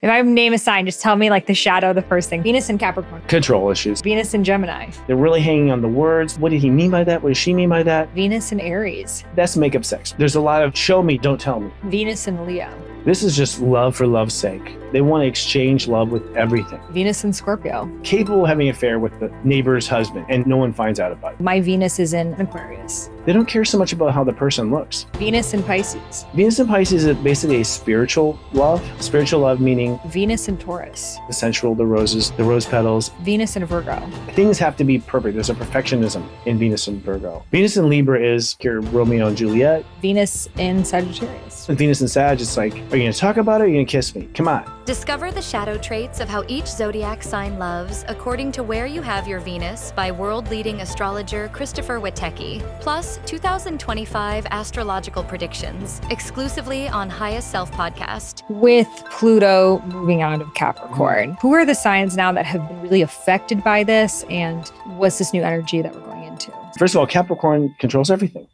If I name a sign, just tell me like the shadow, the first thing. Venus and Capricorn. Control issues. Venus and Gemini. They're really hanging on the words. What did he mean by that? What does she mean by that? Venus and Aries. That's makeup sex. There's a lot of show me, don't tell me. Venus and Leo. This is just love for love's sake. They want to exchange love with everything. Venus and Scorpio. Capable of having an affair with the neighbor's husband, and no one finds out about it. My Venus is in Aquarius. They don't care so much about how the person looks. Venus and Pisces. Venus and Pisces is basically a spiritual love. Spiritual love meaning Venus and Taurus. the sensual, the roses, the rose petals. Venus and Virgo. Things have to be perfect. There's a perfectionism in Venus and Virgo. Venus and Libra is your Romeo and Juliet. Venus in Sagittarius. And Venus and Sag, it's like, are you going to talk about it or are you going to kiss me? Come on. Discover the shadow traits of how each zodiac sign loves according to where you have your Venus by world-leading astrologer Christopher Witecki, plus 2025 astrological predictions exclusively on Highest Self podcast. With Pluto moving out of Capricorn, who are the signs now that have been really affected by this? And what's this new energy that we're going into? First of all, Capricorn controls everything.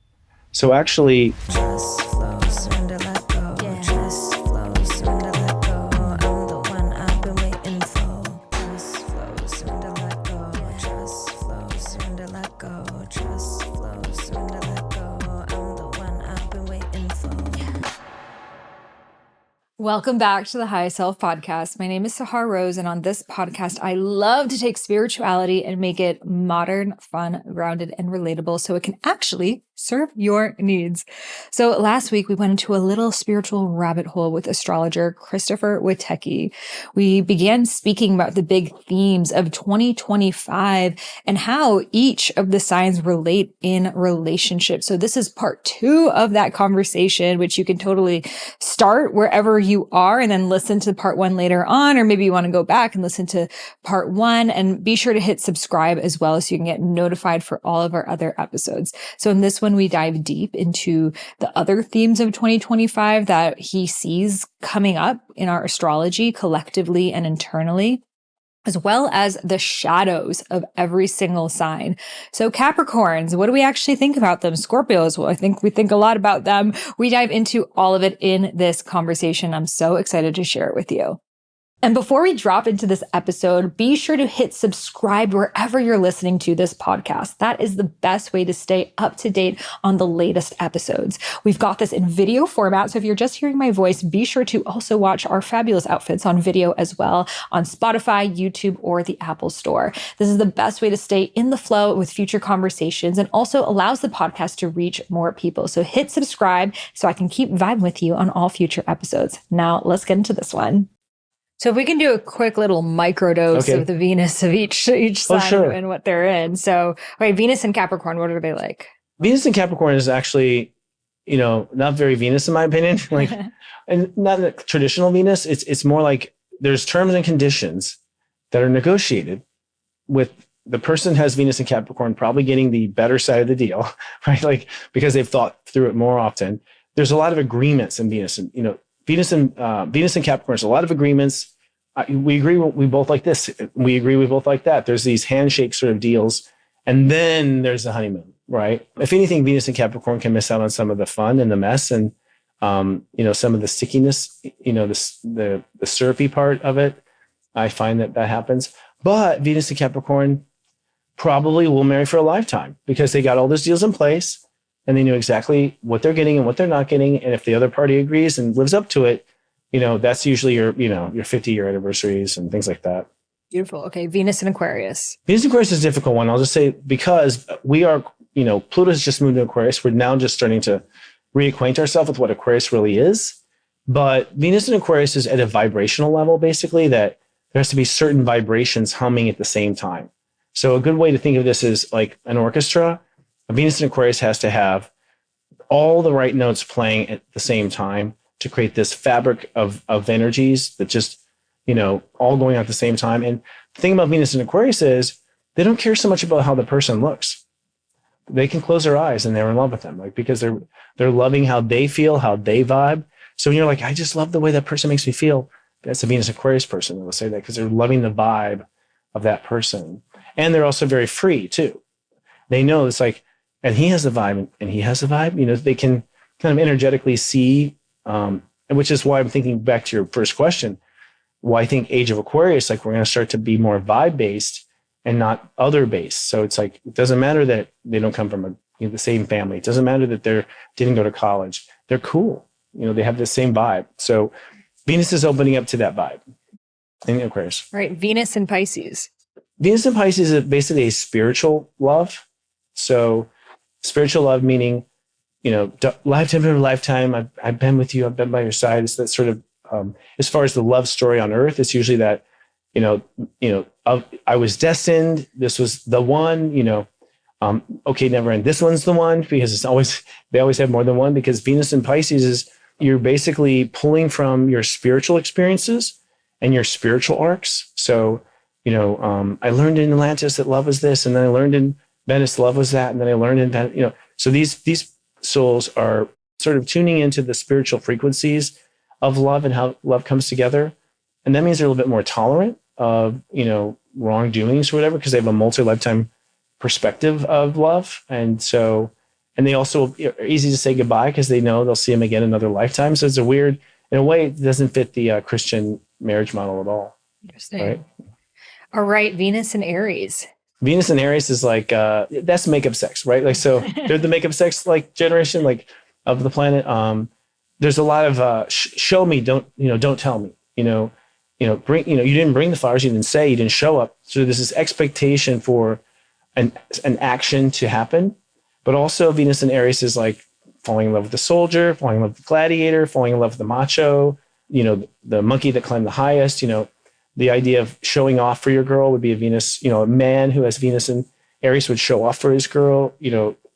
So actually, Trust flow, surrender, let go. Yeah. Trust flow, surrender, let go. I'm the one I've been waiting for. Trust flow, surrender, let go. Trust flow, surrender, let go. Trust flow, surrender, let go. I'm the one I've been waiting for. Yeah. Welcome back to the High Self Podcast. My name is Sahar Rose, and on this podcast, I love to take spirituality and make it modern, fun, grounded, and relatable so it can actually serve your needs. So last week, we went into a little spiritual rabbit hole with astrologer Christopher Witecki. We began speaking about the big themes of 2025 and how each of the signs relate in relationships. So this is part 2 of that conversation, which you can totally start wherever you are and then listen to part 1 later on, or maybe you want to go back and listen to part 1, and be sure to hit subscribe as well so you can get notified for all of our other episodes. So in this one, we dive deep into the other themes of 2025 that he sees coming up in our astrology collectively and internally, as well as the shadows of every single sign. So Capricorns, what do we actually think about them? Scorpios, well, I think we think a lot about them. We dive into all of it in this conversation. I'm so excited to share it with you. And before we drop into this episode, be sure to hit subscribe wherever you're listening to this podcast. That is the best way to stay up to date on the latest episodes. We've got this in video format, so if you're just hearing my voice, be sure to also watch our fabulous outfits on video as well on Spotify, YouTube, or the Apple Store. This is the best way to stay in the flow with future conversations and also allows the podcast to reach more people. So hit subscribe so I can keep vibing with you on all future episodes. Now let's get into this one. So if we can do a quick little microdose of the Venus of each sign and what they're in. So, Venus and Capricorn, what are they like? Venus and Capricorn is actually, not very Venus in my opinion. And not the traditional Venus. It's more like there's terms and conditions that are negotiated with the person has Venus and Capricorn probably getting the better side of the deal, right? Like, because they've thought through it more often. There's a lot of agreements in Venus, and Venus and Capricorn, there's a lot of agreements. We agree. We both like this. We agree. We both like that. There's these handshake sort of deals. And then there's the honeymoon, right? If anything, Venus and Capricorn can miss out on some of the fun and the mess and, some of the stickiness, the syrupy part of it. I find that happens. But Venus and Capricorn probably will marry for a lifetime because they got all those deals in place. And they knew exactly what they're getting and what they're not getting. And if the other party agrees and lives up to it, that's usually your 50-year anniversaries and things like that. Beautiful. Okay. Venus and Aquarius. Venus and Aquarius is a difficult one. I'll just say because we are, Pluto's just moved to Aquarius. We're now just starting to reacquaint ourselves with what Aquarius really is. But Venus and Aquarius is at a vibrational level, basically, that there has to be certain vibrations humming at the same time. So a good way to think of this is like an orchestra. Venus and Aquarius has to have all the right notes playing at the same time to create this fabric of energies that just, all going on at the same time. And the thing about Venus and Aquarius is they don't care so much about how the person looks. They can close their eyes and they're in love with them, because they're loving how they feel, how they vibe. So when you're like, I just love the way that person makes me feel, that's a Venus Aquarius person that will say that because they're loving the vibe of that person. And they're also very free too. They know it's like, and he has the vibe and he has the vibe, they can kind of energetically see, which is why I'm thinking back to your first question. well, I think age of Aquarius, like we're going to start to be more vibe based and not other based. So it's like, it doesn't matter that they don't come from the same family. It doesn't matter that they didn't go to college. They're cool. They have the same vibe. So Venus is opening up to that vibe in Aquarius. Right. Venus and Pisces. Venus and Pisces is basically a spiritual love. So spiritual love meaning, lifetime after lifetime, I've been with you, I've been by your side. It's that sort of, as far as the love story on earth, it's usually that, I was destined. This was the one, okay, never end. This one's the one, because they always have more than one, because Venus in Pisces is, you're basically pulling from your spiritual experiences and your spiritual arcs. So, I learned in Atlantis that love was this, and then I learned in Venice love was that, and then I learned in Venice, so these souls are sort of tuning into the spiritual frequencies of love and how love comes together. And that means they're a little bit more tolerant of, wrongdoings or whatever, because they have a multi-lifetime perspective of love. And they also are easy to say goodbye because they know they'll see him again another lifetime. So it's in a way, it doesn't fit the Christian marriage model at all. Interesting. Right? All right. Venus and Aries. Venus and Aries is like, that's makeup sex, right? Like, so they're the makeup sex, like, generation, like, of the planet. There's a lot of, show me, don't tell me, bring, you didn't bring the flowers, you didn't show up. So there's this expectation for an action to happen. But also Venus and Aries is like falling in love with the soldier, falling in love with the gladiator, falling in love with the macho, the monkey that climbed the highest, the idea of showing off for your girl would be a Venus, a man who has Venus and Aries would show off for his girl,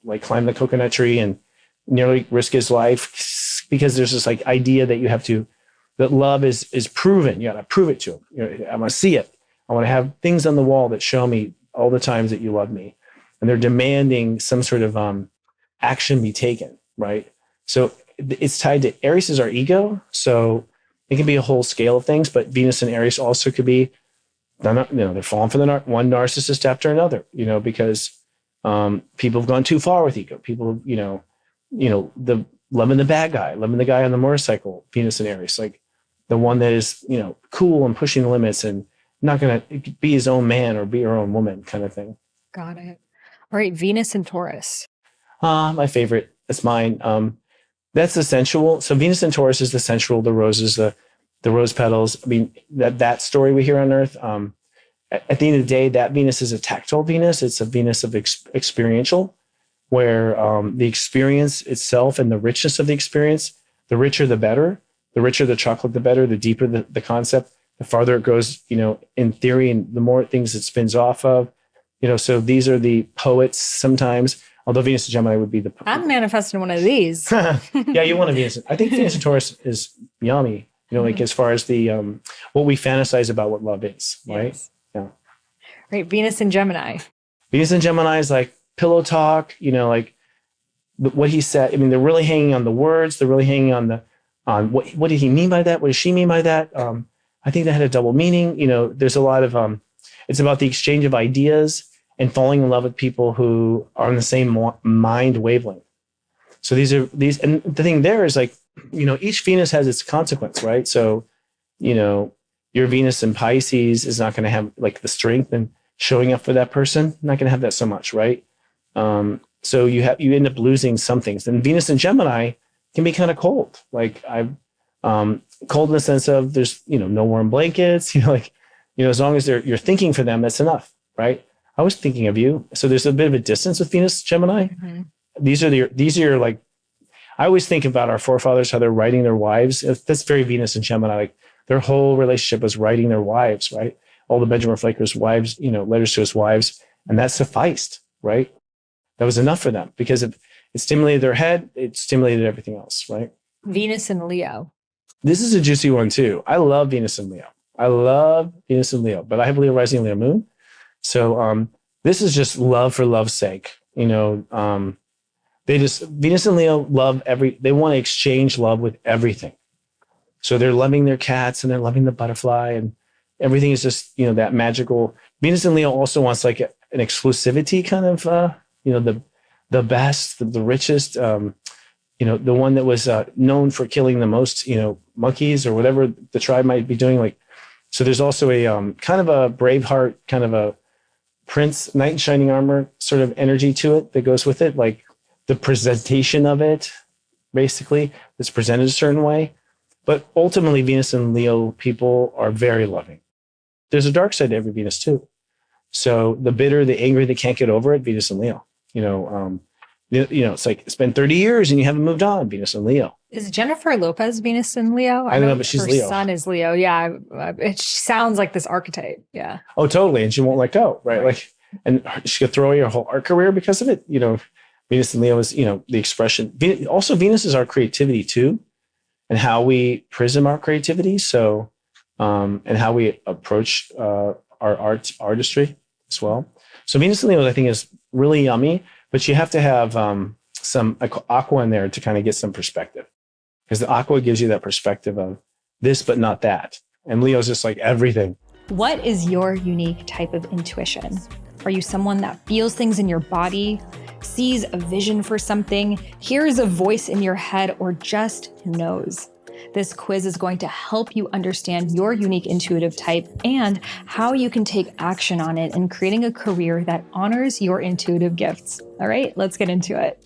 like climb the coconut tree and nearly risk his life, because there's this like idea that that love is proven. You got to prove it to him. I want to see it. I want to have things on the wall that show me all the times that you love me. And they're demanding some sort of action be taken, right? So it's tied to Aries is our ego. So it can be a whole scale of things, but Venus and Aries also could be, they're falling for one narcissist after another, because people have gone too far with ego. People, the loving the bad guy, loving the guy on the motorcycle, Venus and Aries, like the one that is, cool and pushing the limits and not going to be his own man or be her own woman kind of thing. Got it. All right. Venus and Taurus. My favorite. That's mine. That's the sensual. So Venus and Taurus is the sensual, the roses, the rose petals. I mean, that story we hear on Earth. At the end of the day, that Venus is a tactile Venus. It's a Venus of experiential, where the experience itself and the richness of the experience, the richer, the better. The richer the chocolate, the better. The deeper the concept, the farther it goes, in theory, and the more things it spins off of. So these are the poets sometimes. Although Venus and Gemini would be the... I'm manifesting one of these. Yeah, you want a Venus. I think Venus and Taurus is yummy, like as far as the what we fantasize about what love is, right? Yes. Yeah. Right. Venus and Gemini. Venus and Gemini is like pillow talk, like what he said. I mean, they're really hanging on the words. They're really hanging on what did he mean by that? What does she mean by that? I think that had a double meaning. There's a lot of, it's about the exchange of ideas and falling in love with people who are on the same mind wavelength. So and the thing there is like, each Venus has its consequence, right? So, your Venus in Pisces is not going to have like the strength and showing up for that person. Not going to have that so much, right? So you end up losing some things. And Venus in Gemini can be kind of cold. Like cold in the sense of there's, no warm blankets, as long as you're thinking for them, that's enough, right? I was thinking of you. So there's a bit of a distance with Venus, Gemini. Mm-hmm. These are your like, I always think about our forefathers, how they're writing their wives. That's very Venus and Gemini. Like their whole relationship was writing their wives, right? All the Benjamin Flaker's wives, letters to his wives. And that sufficed, right? That was enough for them because it stimulated their head. It stimulated everything else, right? Venus and Leo. This is a juicy one too. I love Venus and Leo. But I have Leo rising, Leo moon. So this is just love for love's sake. Venus and Leo they want to exchange love with everything. So they're loving their cats and they're loving the butterfly and everything is just, that magical. Venus and Leo also wants like an exclusivity kind of, the best, the richest, the one that was known for killing the most, monkeys or whatever the tribe might be doing. Like So there's also a kind of a Braveheart, kind of a Prince, knight in shining armor sort of energy to it that goes with it. Like the presentation of it, basically, is presented a certain way. But ultimately, Venus and Leo people are very loving. There's a dark side to every Venus too. So the bitter, the angry, they can't get over it, Venus and Leo. It's like it's been 30 years and you haven't moved on, Venus and Leo. Is Jennifer Lopez Venus and Leo? I don't know, but she's her Leo. Sun is Leo. Yeah, it sounds like this archetype. Yeah. Oh, totally. And she won't let go, right? Like, and she could throw away her whole art career because of it. Venus and Leo is, the expression. Also, Venus is our creativity too, and how we prism our creativity. So, and how we approach our artistry as well. So Venus and Leo, I think, is really yummy, but you have to have some aqua in there to kind of get some perspective, because the aqua gives you that perspective of this, but not that. And Leo's just like everything. What is your unique type of intuition? Are you someone that feels things in your body, sees a vision for something, hears a voice in your head, or just knows? This quiz is going to help you understand your unique intuitive type and how you can take action on it in creating a career that honors your intuitive gifts. All right, let's get into it.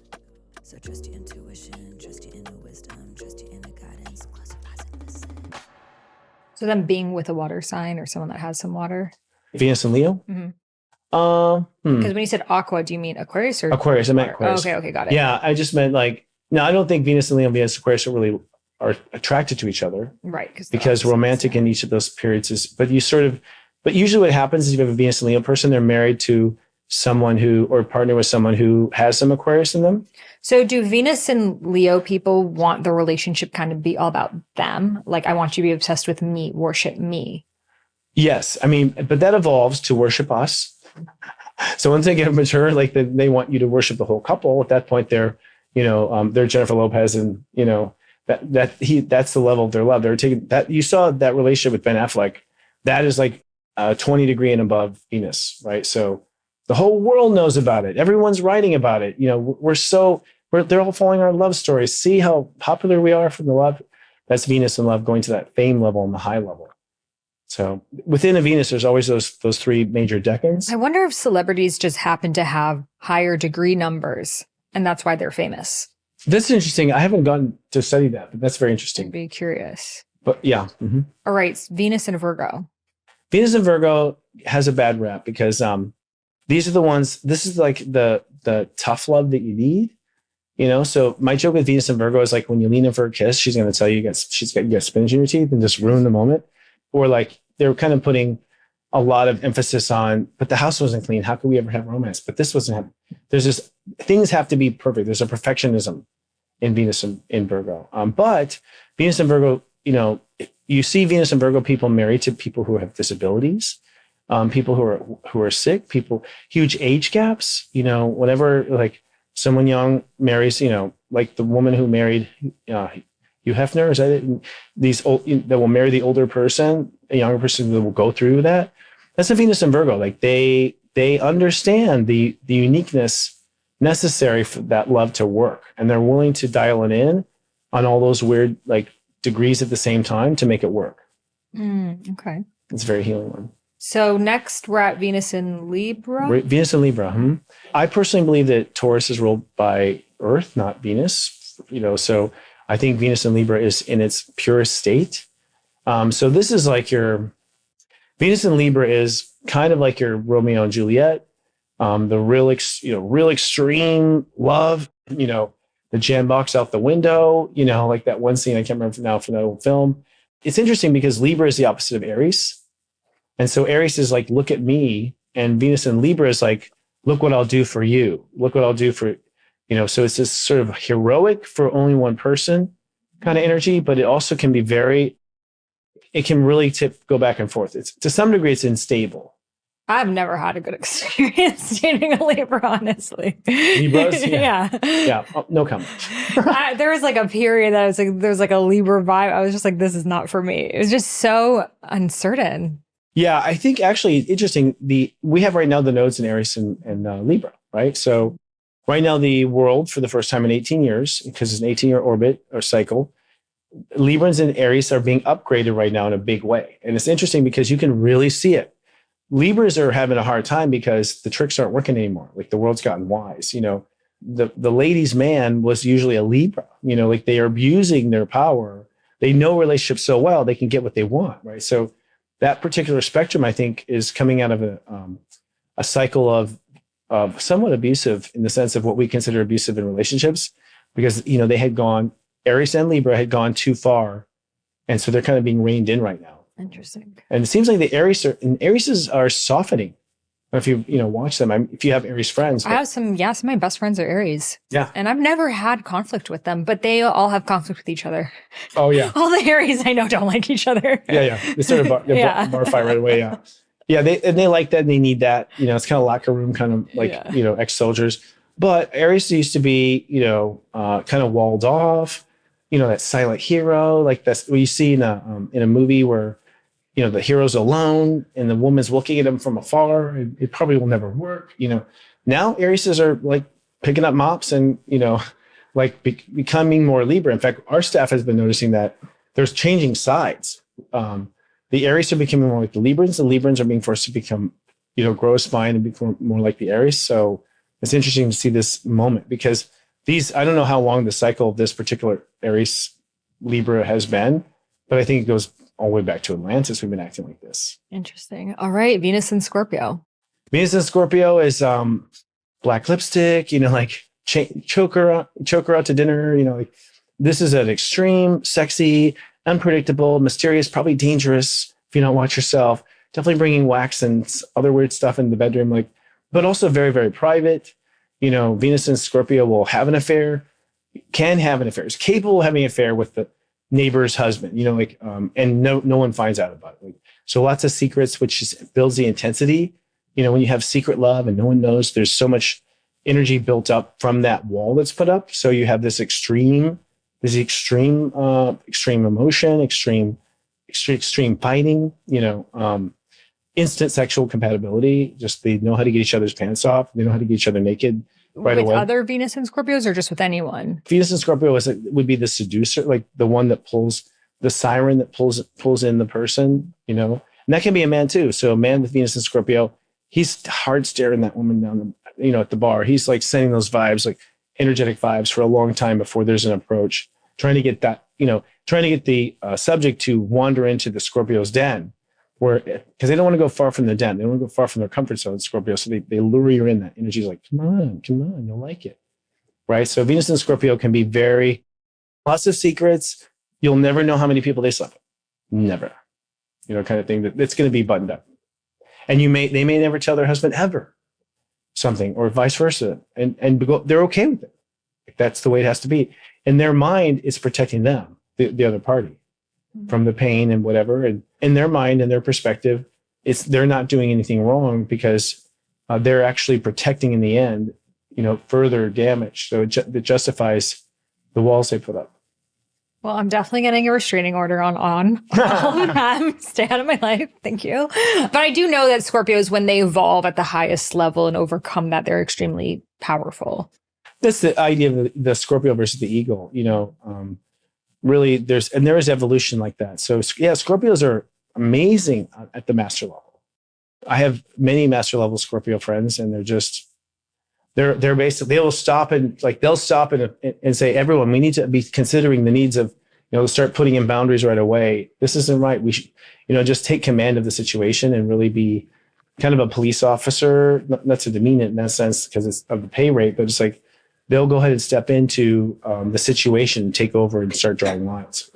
So trust your intuition, trust your inner wisdom, trust your inner guidance, close your eyes and listen. So then being with a water sign or someone that has some water. Venus and Leo? Mm-hmm. Because when you said aqua, do you mean Aquarius or Aquarius? I meant Aquarius. Oh, okay, got it. Yeah, I just meant no, I don't think Venus and Leo and Venus and Aquarius are attracted to each other. Right. Because romantic in each of those periods is, but usually what happens is if you have a Venus and Leo person, they're married to someone or partner with someone who has some Aquarius in them. So do Venus and Leo people want the relationship kind of be all about them? Like, I want you to be obsessed with me, worship me. Yes. I mean, but that evolves to worship us. So once they get mature, like they want you to worship the whole couple. At that point, they're Jennifer Lopez, and that's the level of their love. They're taking that. You saw that relationship with Ben Affleck. That is like 20 and above Venus, right? So the whole world knows about it. Everyone's writing about it. They're all following our love stories. See how popular we are from the love. That's Venus and love going to that fame level and the high level. So within a Venus, there's always those three major decans. I wonder if celebrities just happen to have higher degree numbers, and that's why they're famous. That's interesting. I haven't gone to study that, but that's very interesting. I'd be curious. But yeah. Mm-hmm. All right. Venus and Virgo. Venus and Virgo has a bad rap because these are the ones, this is like the tough love that you need. So my joke with Venus and Virgo is like when you lean in for a kiss, she's going to tell you you got spinach in your teeth and just ruin the moment. Or like they're kind of putting a lot of emphasis on, but the house wasn't clean. How could we ever have romance? But this wasn't happening. There's just, things have to be perfect. There's a perfectionism in Venus and in Virgo. But Venus and Virgo, you see Venus and Virgo people married to people who have disabilities, people who are sick, huge age gaps. Whenever like someone young marries, like the woman who married Hugh Hefner, is that it? These old that will marry the older person, a younger person that will go through that. That's a Venus and Virgo. Like they understand the uniqueness necessary for that love to work, and they're willing to dial it in on all those weird like degrees at the same time to make it work. Okay, it's a very healing one. So next we're at Venus and Libra. Venus and Libra. I personally believe that Taurus is ruled by Earth, not Venus. So I think Venus and Libra is in its purest state. So this is like Venus and Libra is kind of like your Romeo and Juliet, the real extreme love, the jam box out the window, like that one scene I can't remember now from that old film. It's interesting because Libra is the opposite of Aries. And so Aries is like, look at me. And Venus and Libra is like, look what I'll do for you. Look what I'll do for so it's this sort of heroic for only one person kind of energy, but it also can be it can really go back and forth. It's to some degree, it's unstable. I've never had a good experience dating a Libra, honestly. Libras? Yeah. Yeah. Oh, no comment. There was like a period that was like, there was like a Libra vibe. I was just like, this is not for me. It was just so uncertain. Yeah. I think actually interesting. We have right now the nodes in Aries and Libra, right? So right now, the world, for the first time in 18 years, because it's an 18-year orbit or cycle, Librans and Aries are being upgraded right now in a big way. And it's interesting because you can really see it. Libras are having a hard time because the tricks aren't working anymore. Like the world's gotten wise. The ladies' man was usually a Libra. Like they are abusing their power. They know relationships so well they can get what they want, right? So that particular spectrum, I think, is coming out of a cycle of somewhat abusive in the sense of what we consider abusive in relationships, because they had gone, Aries and Libra had gone too far, and so they're kind of being reined in right now. Interesting. And it seems like the Aries are softening. If you watch them, if you have Aries friends, I have some of my best friends are Aries. Yeah. And I've never had conflict with them, but they all have conflict with each other. Oh yeah. All the Aries I know don't like each other. Yeah. They sort of bar fight right away. Yeah. Yeah. They like that. And they need that. It's kind of locker room, kind of like, ex-soldiers. But Aries used to be, kind of walled off, that silent hero. Like that's what you see in a movie where, the hero's alone and the woman's looking at him from afar. It probably will never work. Now Aries are like picking up mops and, becoming more Libra. In fact, our staff has been noticing that there's changing sides. The Aries are becoming more like the Librans. The Librans are being forced to become, grow a spine and become more like the Aries. So it's interesting to see this moment because I don't know how long the cycle of this particular Aries Libra has been, but I think it goes all the way back to Atlantis. We've been acting like this. Interesting. All right. Venus and Scorpio. Venus and Scorpio is black lipstick, choke her out to dinner. This is an extreme, sexy, unpredictable, mysterious, probably dangerous if you don't watch yourself. Definitely bringing wax and other weird stuff in the bedroom, but also very, very private. Venus and Scorpio will have an affair, can have an affair, is capable of having an affair with the neighbor's husband, and no one finds out about it. So lots of secrets, which just builds the intensity. When you have secret love and no one knows, there's so much energy built up from that wall that's put up. So you have this extreme emotion, extreme fighting, instant sexual compatibility. Just they know how to get each other's pants off. They know how to get each other naked right away. With other Venus and Scorpios or just with anyone? Venus and Scorpio would be the seducer, like the one that pulls the siren that pulls in the person, and that can be a man too. So a man with Venus and Scorpio, he's hard staring that woman down at the bar. He's like sending those vibes, like energetic vibes for a long time before there's an approach, trying to get that, trying to get the subject to wander into the Scorpio's den. Because they don't want to go far from the den. They don't want to go far from their comfort zone, Scorpio. So they lure you in. That energy is like, come on, you'll like it. Right? So Venus and Scorpio can be lots of secrets. You'll never know how many people they slept with. Never. Kind of thing that's going to be buttoned up. And they may never tell their husband ever something or vice versa. And they're okay with it. That's the way it has to be. And their mind is protecting them, the other party, from the pain and whatever. And in their mind and their perspective, they're not doing anything wrong because they're actually protecting in the end, further damage. So it justifies the walls they put up. Well, I'm definitely getting a restraining order on all of them. Stay out of my life. Thank you. But I do know that Scorpios, when they evolve at the highest level and overcome that, they're extremely powerful. That's the idea of the Scorpio versus the eagle. Really, there is evolution like that. So yeah, Scorpios are amazing at the master level. I have many master level Scorpio friends, and they're basically, they'll stop and say, everyone, we need to be considering the needs of, start putting in boundaries right away. This isn't right. We should, just take command of the situation and really be kind of a police officer, not to demean it in that sense because it's of the pay rate, but it's like, they'll go ahead and step into the situation, take over and start drawing lines.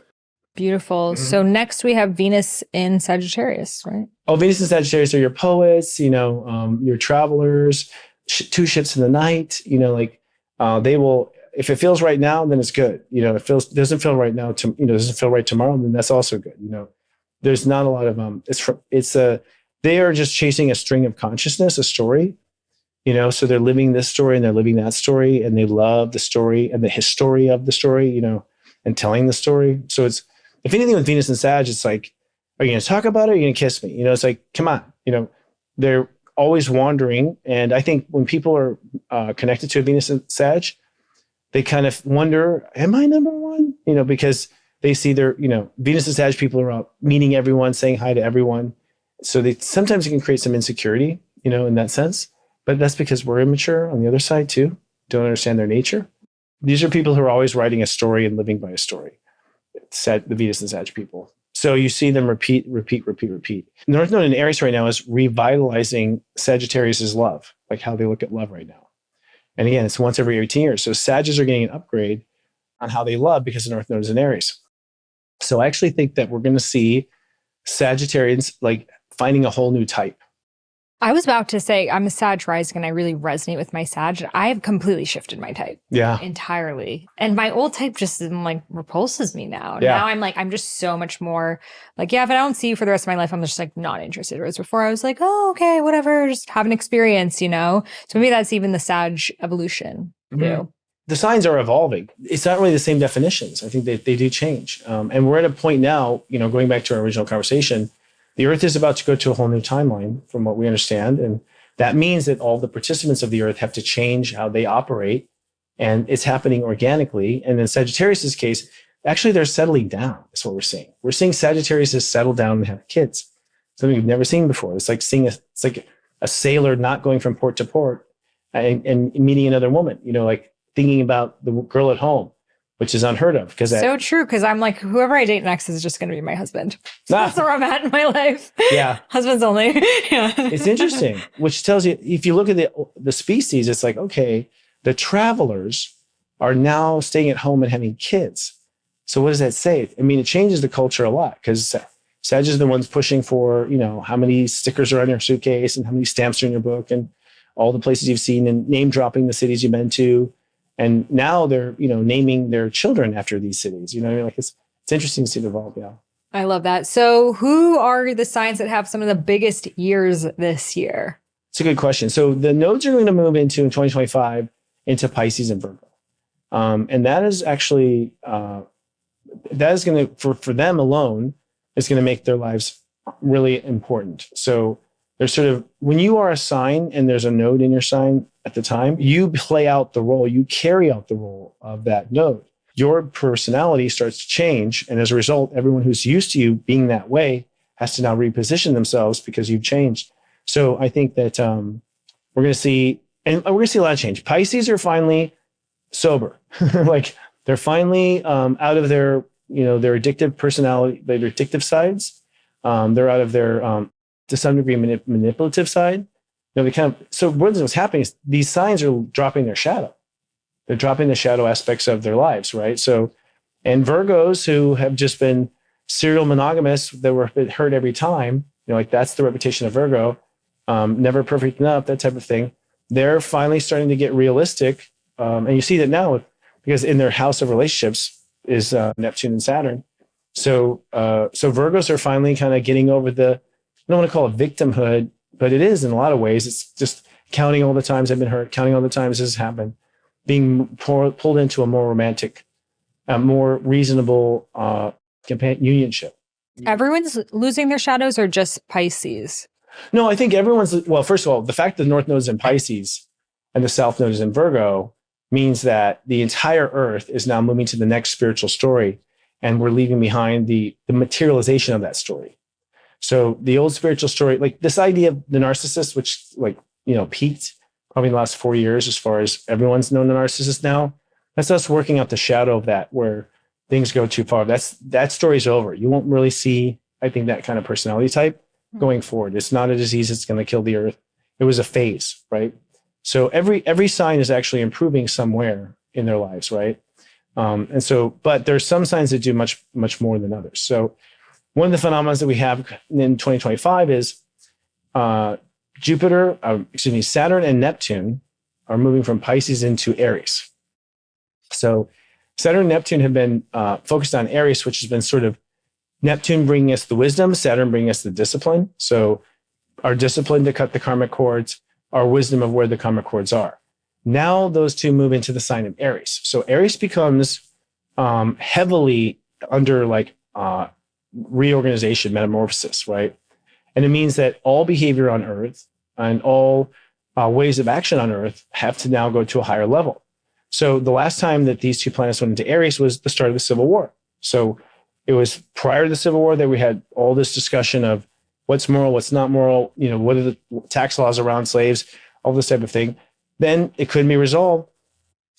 Beautiful. Mm-hmm. So next we have Venus in Sagittarius, right? Oh, Venus and Sagittarius are your poets, your travelers, two ships in the night, they will, if it feels right now, then it's good. Doesn't feel right now, doesn't feel right tomorrow, then that's also good. There's not a lot of, they are just chasing a string of consciousness, a story, so they're living this story and they're living that story and they love the story and the history of the story, and telling the story. So it's, if anything with Venus and Sag, it's like, are you going to talk about it? Or are you going to kiss me? It's like, come on, they're always wandering. And I think when people are connected to a Venus and Sag, they kind of wonder, am I number one? Because they see their, Venus and Sag people are out meeting everyone, saying hi to everyone. So sometimes it can create some insecurity, in that sense. But that's because we're immature on the other side too, don't understand their nature. These are people who are always writing a story and living by a story. The Venus and Sag people. So you see them repeat. The North Node in Aries right now is revitalizing Sagittarius' love, like how they look at love right now. And again, it's once every 18 years. So Sagittarius are getting an upgrade on how they love because the North Node is in Aries. So I actually think that we're going to see Sagittarians like finding a whole new type. I was about to say I'm a Sag rising and I really resonate with my Sag. I have completely shifted my type. Yeah. Entirely. And my old type just repulses me now. Yeah. Now I'm just so much more if I don't see you for the rest of my life, I'm just not interested. Whereas before I was like, oh, okay, whatever, just have an experience, So maybe that's even the Sag evolution too. Mm-hmm. The signs are evolving. It's not really the same definitions. I think they do change. And we're at a point now, going back to our original conversation, the Earth is about to go to a whole new timeline from what we understand. And that means that all the participants of the Earth have to change how they operate. And it's happening organically. And in Sagittarius' case, actually, they're settling down. That's what we're seeing. We're seeing Sagittarius settle down and have kids. Something we've never seen before. It's like seeing it's like a sailor not going from port to port and meeting another woman, like thinking about the girl at home, which is unheard of. So true, because I'm like, whoever I date next is just going to be my husband. That's where I'm at in my life. Yeah. Husbands only. Yeah. It's interesting, which tells you, if you look at the species, it's like, okay, the travelers are now staying at home and having kids. So what does that say? I mean, it changes the culture a lot because Sag are the ones pushing for, how many stickers are on your suitcase and how many stamps are in your book and all the places you've seen and name dropping the cities you've been to. And now they're, naming their children after these cities. It's interesting to see it evolve. Yeah. I love that. So who are the signs that have some of the biggest years this year? It's a good question. So the nodes are going to move in 2025 into Pisces and Virgo. And that is actually, that is going to, for them alone, is going to make their lives really important. So there's sort of, when you are a sign and there's a node in your sign at the time, you play out the role, you carry out the role of that node. Your personality starts to change. And as a result, everyone who's used to you being that way has to now reposition themselves because you've changed. So I think that we're going to see, and we're going to see a lot of change. Pisces are finally sober. They're finally out of their, their addictive personality, their addictive sides. They're out of their, to some degree, manipulative side. So what's happening is these signs are dropping their shadow. They're dropping the shadow aspects of their lives, right? So, and Virgos who have just been serial monogamous that were hurt every time, that's the reputation of Virgo, never perfect enough, that type of thing. They're finally starting to get realistic. And you see that now because in their house of relationships is Neptune and Saturn. So Virgos are finally kind of getting over I don't want to call it victimhood, but it is in a lot of ways. It's just counting all the times I've been hurt, counting all the times this has happened, being pulled into a more romantic, more reasonable companionship. Everyone's losing their shadows or just Pisces? No, I think well, first of all, the fact that the North Node is in Pisces and the South Node is in Virgo means that the entire Earth is now moving to the next spiritual story, and we're leaving behind the materialization of that story. So the old spiritual story, like this idea of the narcissist, which peaked probably in the last 4 years as far as everyone's known the narcissist now, that's us working out the shadow of that where things go too far. That story's over. You won't really see, I think, that kind of personality type going forward. It's not a disease that's going to kill the Earth. It was a phase, right? So every sign is actually improving somewhere in their lives, right? But there's some signs that do much, much more than others. So one of the phenomena that we have in 2025 is Saturn and Neptune are moving from Pisces into Aries. So Saturn and Neptune have been focused on Aries, which has been sort of Neptune bringing us the wisdom, Saturn bringing us the discipline. So our discipline to cut the karmic cords, our wisdom of where the karmic cords are. Now those two move into the sign of Aries. So Aries becomes heavily under reorganization, metamorphosis, right? And it means that all behavior on Earth and all ways of action on Earth have to now go to a higher level. So the last time that these two planets went into Aries was the start of the Civil War. So It was prior to the Civil War that we had all this discussion of what's moral, what's not moral, what are the tax laws around slaves, all this type of thing. Then it couldn't be resolved.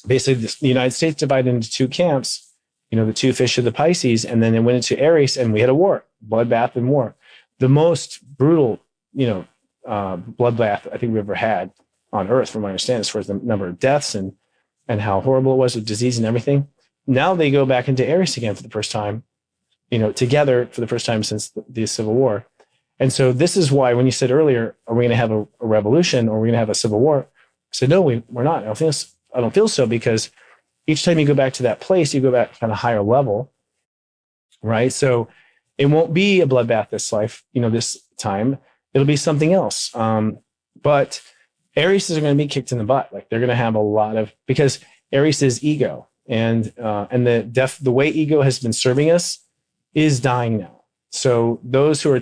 Basically, the United States divided into two camps, the two fish of the Pisces, and then it went into Aries, and we had a war, bloodbath and war. The most brutal, bloodbath I think we ever had on Earth, from my understanding, as far as the number of deaths and how horrible it was with disease and everything. Now they go back into Aries again for the first time, together for the first time since the Civil War. And so this is why when you said earlier, are we going to have a revolution or are we going to have a civil war? I said, no, we're not. I don't feel so, because each time you go back to that place, you go back kind of higher level, right? So it won't be a bloodbath this life, this time. It'll be something else. But Aries are going to be kicked in the butt. Like, they're going to have a lot of, because Aries is ego, and the way ego has been serving us is dying now. So those who are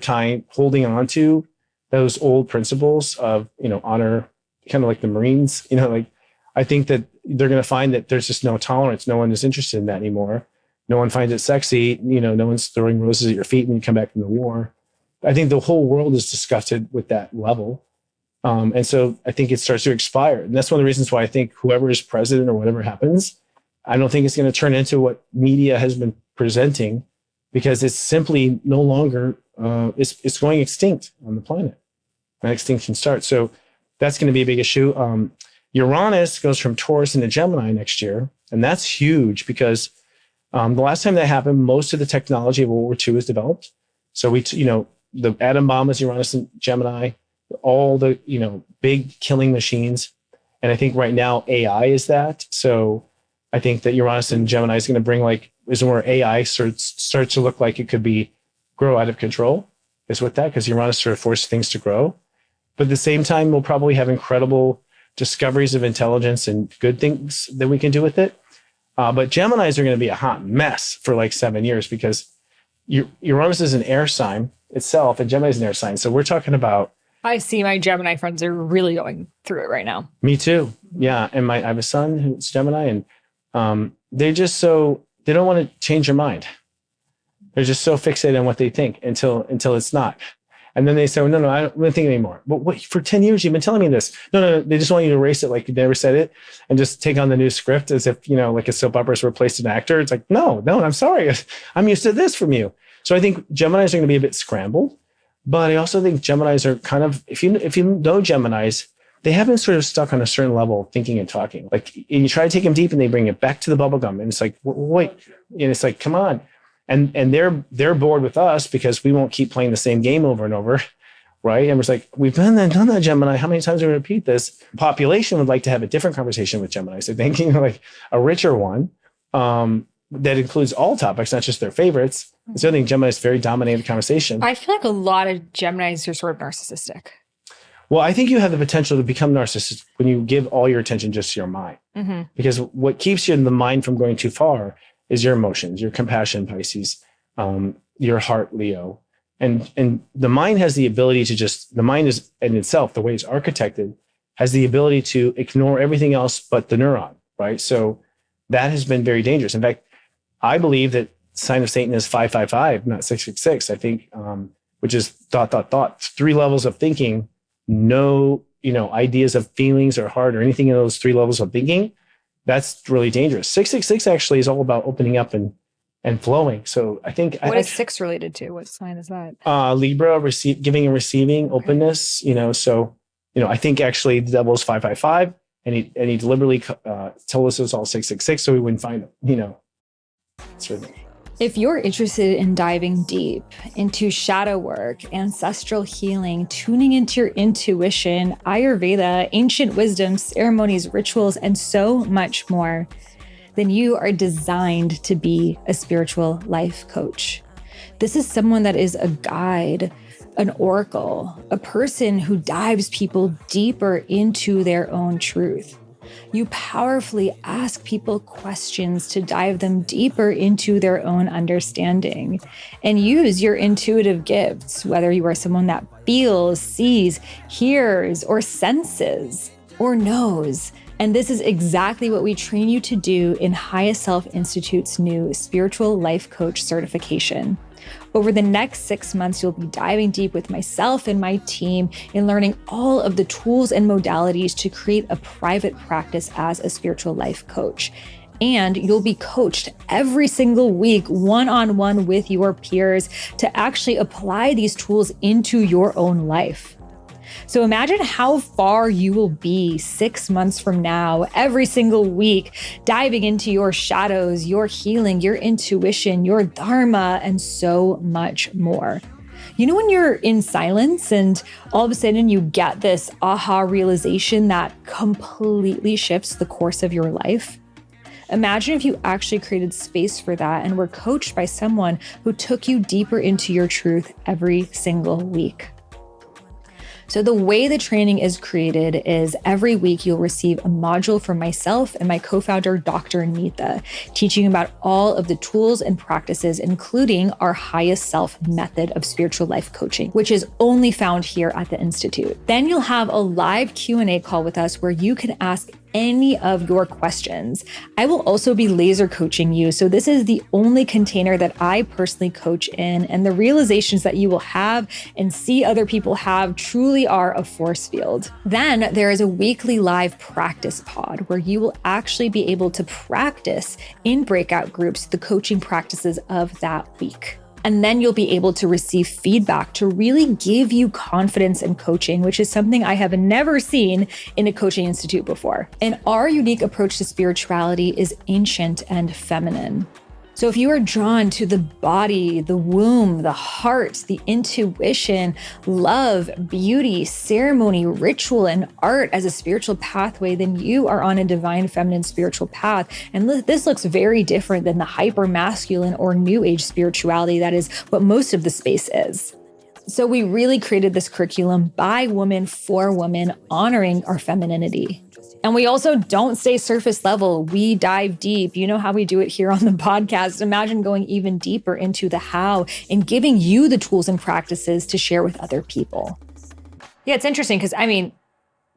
holding on to those old principles of, honor, kind of like the Marines, I think that they're going to find that there's just no tolerance. No one is interested in that anymore. No one finds it sexy. No one's throwing roses at your feet when you come back from the war. I think the whole world is disgusted with that level. And so I think it starts to expire. And that's one of the reasons why I think whoever is president or whatever happens, I don't think it's going to turn into what media has been presenting, because it's simply no longer, it's going extinct on the planet. And extinction starts. So that's going to be a big issue. Uranus goes from Taurus into Gemini next year. And that's huge, because the last time that happened, most of the technology of World War II was developed. So the atom bomb is Uranus and Gemini, all the, big killing machines. And I think right now AI is that. So I think that Uranus and Gemini is going to bring is where AI starts to look like it could grow out of control, is with that, because Uranus sort of forces things to grow. But at the same time, we'll probably have incredible discoveries of intelligence and good things that we can do with it. But Geminis are going to be a hot mess for 7 years, because Uranus is an air sign itself, and Gemini is an air sign. So we're talking about. I see my Gemini friends are really going through it right now. Me too. Yeah. And I have a son who's Gemini, and they're just they don't want to change their mind. They're just so fixated on what they think until it's not. And then they say, no, I don't really think anymore. But what, for 10 years, you've been telling me this. No, they just want you to erase it like you never said it, and just take on the new script as if, like a soap opera has replaced an actor. It's like, no, I'm sorry. I'm used to this from you. So I think Geminis are going to be a bit scrambled, but I also think Geminis are kind of, if you know Geminis, they have been sort of stuck on a certain level of thinking and talking. And you try to take them deep and they bring it back to the bubblegum. And it's like, wait, and it's like, come on. And they're bored with us because we won't keep playing the same game over and over, right? And it's like, we've done that, Gemini. How many times do we repeat this? Population would like to have a different conversation with Gemini. So thinking a richer one that includes all topics, not just their favorites. So I think Gemini is very dominating the conversation. I feel like a lot of Geminis are sort of narcissistic. Well, I think you have the potential to become narcissistic when you give all your attention just to your mind. Mm-hmm. Because what keeps you in the mind from going too far is your emotions, your compassion, Pisces, your heart, Leo. And the mind has the ability to the mind is in itself, the way it's architected, has the ability to ignore everything else but the neuron, right? So that has been very dangerous. In fact, I believe that sign of Satan is 555, not 666. I think, which is thought. 3 levels of thinking, no, ideas of feelings or heart or anything in those 3 levels of thinking. That's really dangerous. 666 actually is all about opening up and flowing. So I think what is 6 related to? What sign is that? Libra, giving and receiving, openness. So I think actually the devil is 555, and he deliberately told us it was all 666, so we wouldn't find him. Certainly. If you're interested in diving deep into shadow work, ancestral healing, tuning into your intuition, Ayurveda, ancient wisdom, ceremonies, rituals, and so much more, then you are designed to be a spiritual life coach. This is someone that is a guide, an oracle, a person who dives people deeper into their own truth. You powerfully ask people questions to dive them deeper into their own understanding, and use your intuitive gifts, whether you are someone that feels, sees, hears, or senses, or knows, And this is exactly what we train you to do in Highest Self Institute's new Spiritual Life Coach certification. Over the next 6 months, you'll be diving deep with myself and my team in learning all of the tools and modalities to create a private practice as a spiritual life coach. And you'll be coached every single week, one-on-one with your peers, to actually apply these tools into your own life. So imagine how far you will be 6 months from now, every single week, diving into your shadows, your healing, your intuition, your dharma, and so much more. You know, when you're in silence and all of a sudden you get this aha realization that completely shifts the course of your life? Imagine if you actually created space for that and were coached by someone who took you deeper into your truth every single week. So the way the training is created is every week you'll receive a module from myself and my co-founder, Dr. Neetha, teaching about all of the tools and practices, including our highest self method of spiritual life coaching, which is only found here at the Institute. Then you'll have a live Q&A call with us where you can ask any of your questions. I will also be laser coaching you. So this is the only container that I personally coach in, and the realizations that you will have and see other people have truly are a force field. Then there is a weekly live practice pod where you will actually be able to practice in breakout groups the coaching practices of that week. And then you'll be able to receive feedback to really give you confidence in coaching, which is something I have never seen in a coaching institute before. And our unique approach to spirituality is ancient and feminine. So if you are drawn to the body, the womb, the heart, the intuition, love, beauty, ceremony, ritual, and art as a spiritual pathway, then you are on a divine feminine spiritual path. And this looks very different than the hyper masculine or new age spirituality that is what most of the space is. So we really created this curriculum by women for women, honoring our femininity. And we also don't stay surface level. We dive deep. You know how we do it here on the podcast. Imagine going even deeper into the how and giving you the tools and practices to share with other people. Yeah, it's interesting because, I mean,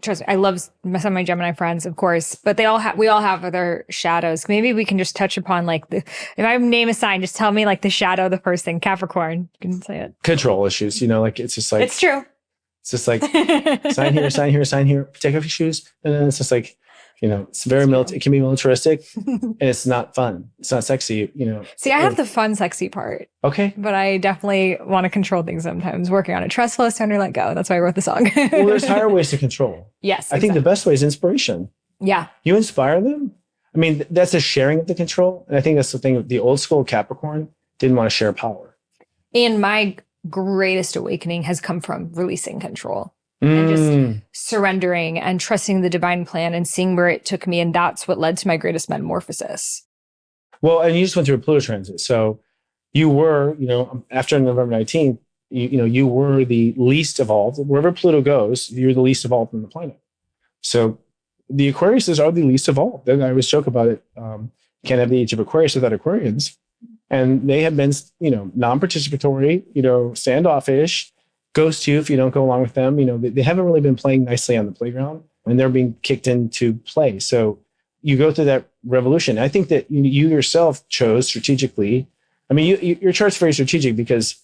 trust me, I love some of my Gemini friends, of course, but we all have other shadows. Maybe we can just touch upon if I name a sign, just tell me like the shadow, the first thing. Capricorn, you can say it. Control issues, it's just like... It's true. It's just like sign here, sign here, sign here, take off your shoes. And then it's just like, it's very it can be militaristic and it's not fun. It's not sexy, See, I have the fun, sexy part. Okay. But I definitely want to control things sometimes. Working on it. Trust, flow, surrender, let go. That's why I wrote the song. Well, there's higher ways to control. Yes. I think the best way is inspiration. Yeah. You inspire them. I mean, that's a sharing of the control. And I think that's the thing. The old school Capricorn didn't want to share power. And my greatest awakening has come from releasing control and just surrendering and trusting the divine plan and seeing where it took me. And that's what led to my greatest metamorphosis. Well, and you just went through a Pluto transit. So you were, after November 19th, you were the least evolved. Wherever Pluto goes, you're the least evolved on the planet. So the Aquariuses are the least evolved. And I always joke about it. Can't have the age of Aquarius without Aquarians. And they have been, non-participatory, standoffish, ghost you if you don't go along with them. They haven't really been playing nicely on the playground and they're being kicked into play. So you go through that revolution. I think that you yourself chose strategically. I mean, your chart's very strategic because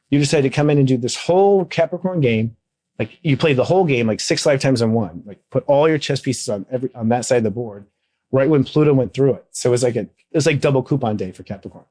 you decided to come in and do this whole Capricorn game. Like you played the whole game like 6 lifetimes in one, like put all your chess pieces on that side of the board right when Pluto went through it. So it was like double coupon day for Capricorn.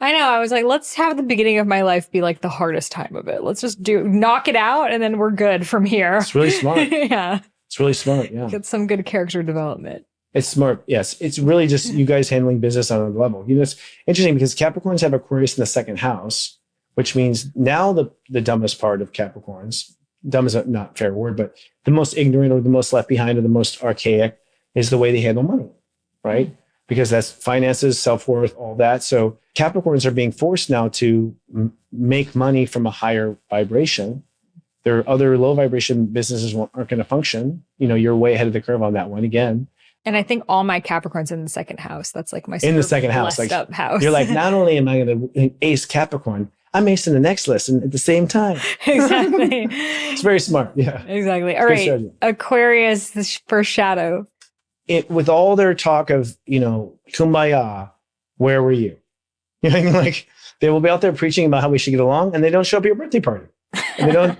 I know. I was like, let's have the beginning of my life be like the hardest time of it. Let's just knock it out and then we're good from here. It's really smart. Yeah. It's really smart. Yeah. Get some good character development. It's smart. Yes. It's really just you guys handling business on a level. It's interesting because Capricorns have Aquarius in the second house, which means now the dumbest part of Capricorns, dumb is a not a fair word, but the most ignorant or the most left behind or the most archaic is the way they handle money, right? Because that's finances, self-worth, all that. So Capricorns are being forced now to make money from a higher vibration. Their other low vibration businesses aren't going to function. You're way ahead of the curve on that one again. And I think all my Capricorns in the second house. That's like my in the second house, up house. You're like, not only am I going to ace Capricorn, I'm acing the next lesson at the same time. Exactly. It's very smart. Yeah. Exactly. All Good right. strategy. Aquarius, the first shadow. With all their talk of, kumbaya, where were you? You know what I mean? Like they will be out there preaching about how we should get along and they don't show up at your birthday party. And they don't,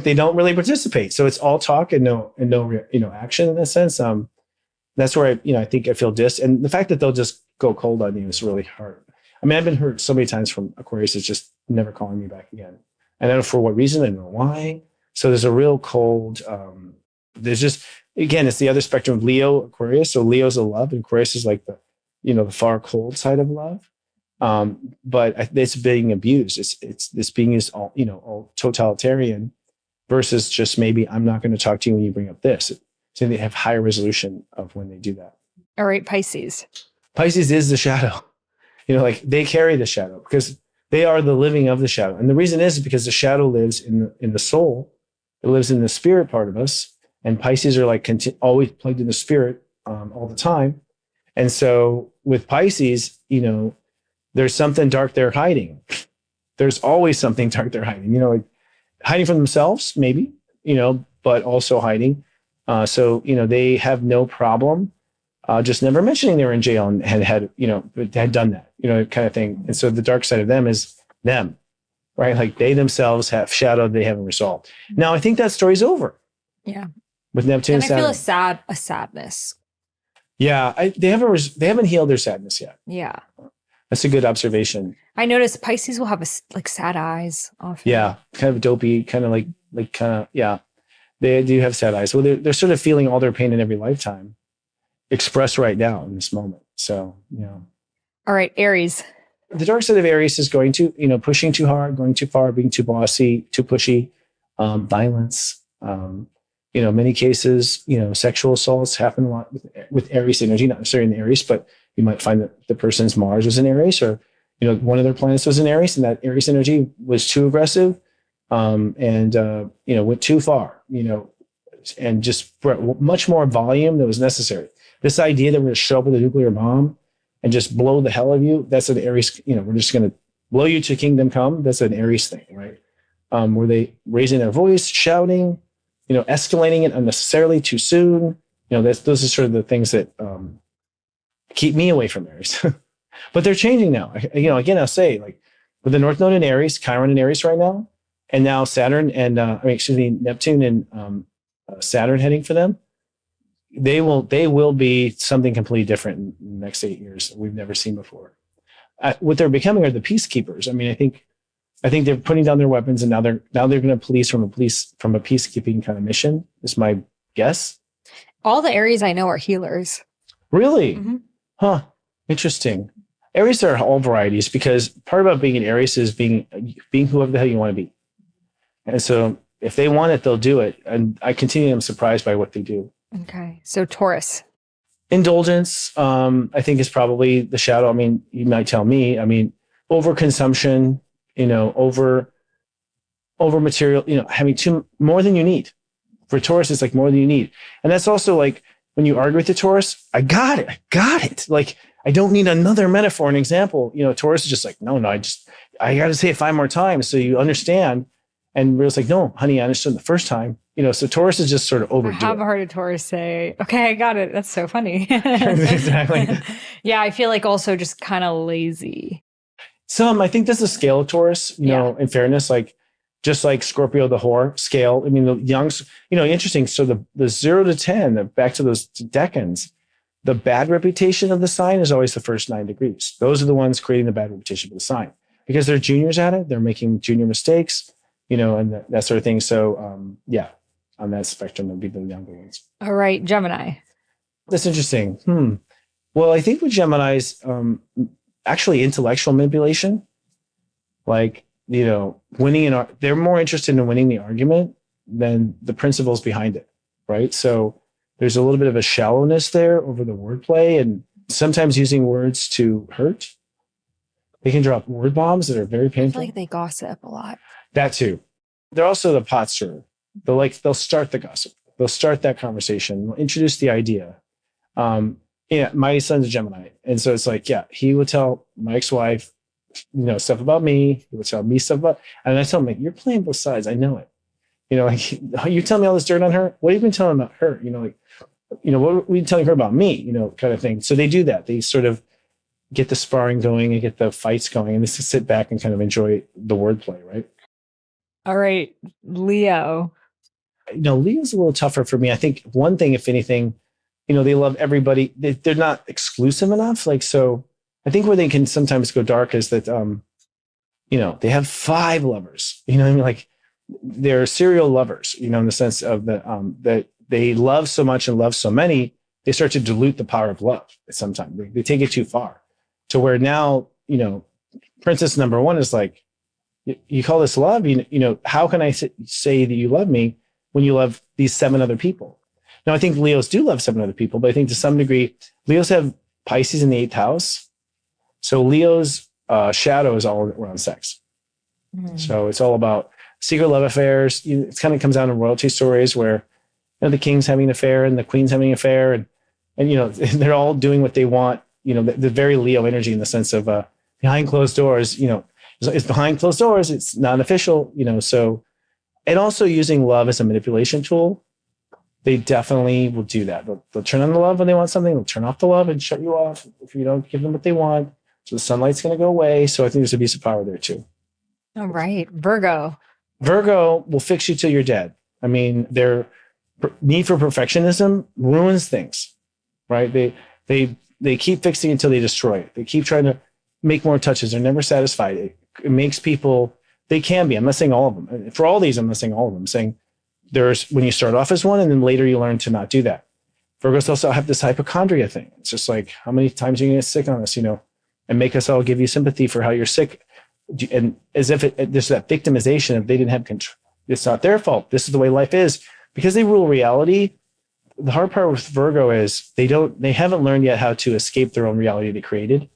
they don't really participate. So it's all talk and no, action in a sense. That's where I think I feel and the fact that they'll just go cold on you is really hard. I mean, I've been hurt so many times from Aquarius is just never calling me back again. And I don't know for what reason, I don't know why. So there's a real cold, there's just, again, it's the other spectrum of Leo, Aquarius. So Leo's a love and Aquarius is like the far cold side of love. But it's being abused. It's this being is all totalitarian versus just maybe I'm not going to talk to you when you bring up this. So they have higher resolution of when they do that. All right, Pisces. Pisces is the shadow. Like they carry the shadow because they are the living of the shadow. And the reason is because the shadow lives in the soul. It lives in the spirit part of us. And Pisces are like always plugged in the spirit all the time. And so with Pisces, there's something dark they're hiding. There's always something dark they're hiding, like hiding from themselves, maybe, but also hiding. So they have no problem just never mentioning they were in jail and had done that, kind of thing. And so the dark side of them is them, right? Like they themselves have shadowed, they haven't resolved. Now, I think that story's over. Yeah. With Neptune And and I feel Saturn. a sadness. Yeah, they haven't healed their sadness yet. Yeah. That's a good observation. I noticed Pisces will have sad eyes often. Yeah, kind of dopey, kind of yeah. They do have sad eyes. Well, they're sort of feeling all their pain in every lifetime expressed right now in this moment. So, All right, Aries. The dark side of Aries is going to, pushing too hard, going too far, being too bossy, too pushy, violence. Many cases, sexual assaults happen a lot with Aries energy, not necessarily in Aries, but you might find that the person's Mars was in Aries or, one of their planets was in Aries and that Aries energy was too aggressive and went too far, and just brought much more volume than was necessary. This idea that we're going to show up with a nuclear bomb and just blow the hell of you, that's an Aries, we're just going to blow you to kingdom come. That's an Aries thing, right? Were they raising their voice, shouting, escalating it unnecessarily too soon? Those are sort of the things that keep me away from Aries. But they're changing now. Again, I'll say like with the North Node in Aries, Chiron in Aries right now, and now Saturn and Neptune and Saturn heading for them. They will be something completely different in the next 8 years that we've never seen before. What they're becoming are the peacekeepers. I mean, I think they're putting down their weapons and now they're going to police from a peacekeeping kind of mission. Is my guess. All the Aries I know are healers. Really? Mm-hmm. Huh. Interesting. Aries are all varieties because part about being an Aries is being whoever the hell you want to be. And so if they want it, they'll do it. And I am surprised by what they do. Okay. So Taurus. Indulgence, I think is probably the shadow. I mean, you might tell me, overconsumption, over material, having more than you need. For Taurus, it's like more than you need. And that's also like when you argue with the Taurus, I got it. Like, I don't need another metaphor, an example. Taurus is just like, no, I got to say it 5 more times so you understand. And we're just like, no, honey, I understood the first time. So Taurus is just sort of overdo it. How hard did Taurus say, okay, I got it. That's so funny. Exactly. Yeah, I feel like also just kind of lazy. I think that's the scale of Taurus, in fairness, like just like Scorpio, the whore scale. I mean, the youngs, interesting. So the 0 to 10, back to those decans, the bad reputation of the sign is always the first 9 degrees. Those are the ones creating the bad reputation for the sign because they're juniors at it. They're making junior mistakes, and that sort of thing. So, on that spectrum, it'd be the younger ones. All right, Gemini. That's interesting. Well, I think with Gemini's, actually intellectual manipulation, like, winning they're more interested in winning the argument than the principles behind it, right? So there's a little bit of a shallowness there over the wordplay and sometimes using words to hurt. They can drop word bombs that are very I painful. feel like they gossip a lot. That too. They're also the pot stirrer. They'll start the gossip. They'll start that conversation. They'll introduce the idea. My son's a Gemini. And so it's like, he would tell my ex-wife stuff about me. He would tell me stuff about, and I tell him, like, you're playing both sides. I know it. Like, you tell me all this dirt on her. What have you been telling about her? What were you telling her about me? Kind of thing. So they do that. They sort of get the sparring going and get the fights going, and just to sit back and kind of enjoy the wordplay, right? All right, Leo. Leo's a little tougher for me. I think one thing, if anything, they love everybody. They're not exclusive enough. Like, so I think where they can sometimes go dark is that, they have 5 lovers, what I mean? Like, they're serial lovers, in the sense of that they love so much and love so many, they start to dilute the power of love. Sometimes they take it too far to where now, princess number 1 is like, you call this love? How can I say that you love me when you love these 7 other people? Now, I think Leos do love 7 other people, but I think to some degree, Leos have Pisces in the 8th house. So Leo's shadow is all around sex. So it's all about secret love affairs. It kind of comes down to royalty stories where the king's having an affair and the queen's having an affair, and they're all doing what they want. The very Leo energy in the sense of behind closed doors. It's behind closed doors. It's not official. So, and also using love as a manipulation tool. They definitely will do that. They'll turn on the love when they want something. They'll turn off the love and shut you off if you don't give them what they want. So the sunlight's going to go away. So I think there's abuse of power there too. All right, Virgo. Virgo will fix you till you're dead. I mean, their need for perfectionism ruins things, right? They keep fixing until they destroy it. They keep trying to make more touches. They're never satisfied. It makes people, they can be. I'm not saying all of them. For all these, I'm not saying all of them. I'm saying there's when you start off as one and then later you learn to not do that. Virgos also have this hypochondria thing. It's just like, how many times are you going to get sick on us, and make us all give you sympathy for how you're sick. And as if there's that victimization of they didn't have control. It's not their fault. This is the way life is. Because they rule reality. The hard part with Virgo is they haven't learned yet how to escape their own reality they created.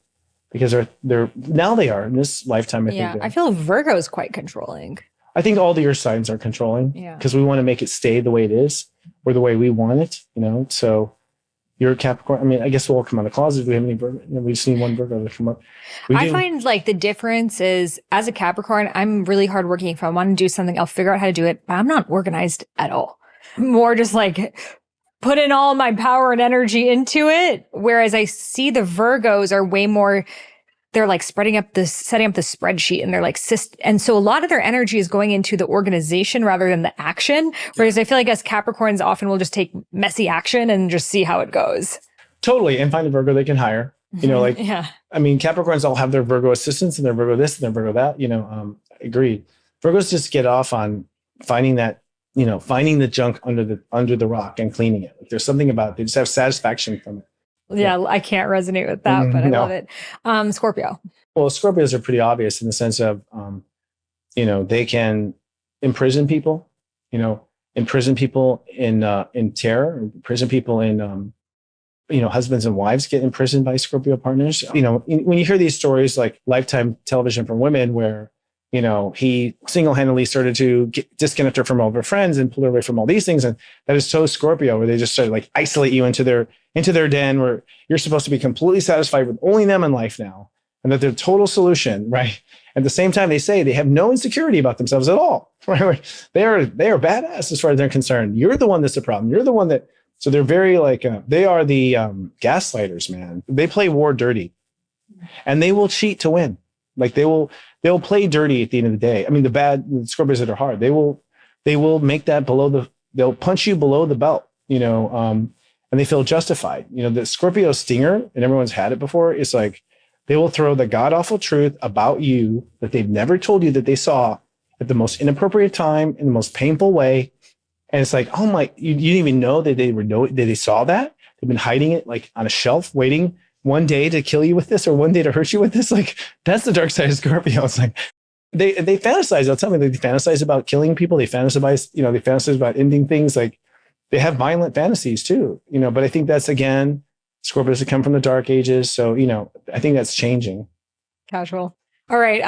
Because now they are in this lifetime. I feel Virgo is quite controlling. I think all the earth signs are controlling because we want to make it stay the way it is or the way we want it, So you're a Capricorn. I mean, I guess we'll all come out of the closet. Do we have any Virgo? We just need one Virgo to come up. I find like the difference is as a Capricorn, I'm really hardworking. If I want to do something, I'll figure out how to do it, but I'm not organized at all. More just like put in all my power and energy into it. Whereas I see the Virgos are way more, they're like setting up the spreadsheet and they're like, and so a lot of their energy is going into the organization rather than the action. Whereas I feel like as Capricorns often will just take messy action and just see how it goes. Totally. And find a Virgo they can hire, I mean, Capricorns all have their Virgo assistants and their Virgo this and their Virgo that, agreed. Virgos just get off on finding that, finding the junk under the rock and cleaning it. Like there's something about it. They just have satisfaction from it. Yeah, I can't resonate with that, but I love it. Scorpio. Well, Scorpios are pretty obvious in the sense of, they can imprison people, imprison people in terror, imprison people in, husbands and wives get imprisoned by Scorpio partners. When you hear these stories like Lifetime television from women where, he single-handedly started to disconnect her from all of her friends and pull her away from all these things. And that is so Scorpio, where they just started like isolate you into their den where you're supposed to be completely satisfied with only them in life now. And that they're total solution, right? At the same time, they say they have no insecurity about themselves at all. Right? They are badass as far as they're concerned. You're the one that's the problem. You're the one that, so they're very like, they are the gaslighters, man. They play war dirty and they will cheat to win. Like they'll play dirty at the end of the day. I mean, the Scorpios that are hard, they will make that they'll punch you below the belt, and they feel justified. The Scorpio stinger, and everyone's had it before, is like, they will throw the god-awful truth about you that they've never told you that they saw at the most inappropriate time in the most painful way. And it's like, oh my, you didn't even know that they saw that. They've been hiding it like on a shelf, waiting one day to kill you with this or one day to hurt you with this. Like, that's the dark side of Scorpio. It's like, they fantasize. They'll tell me they fantasize about killing people. They fantasize about ending things. Like, they have violent fantasies too, but I think that's, again, Scorpios that come from the dark ages. So, I think that's changing. Casual. All right.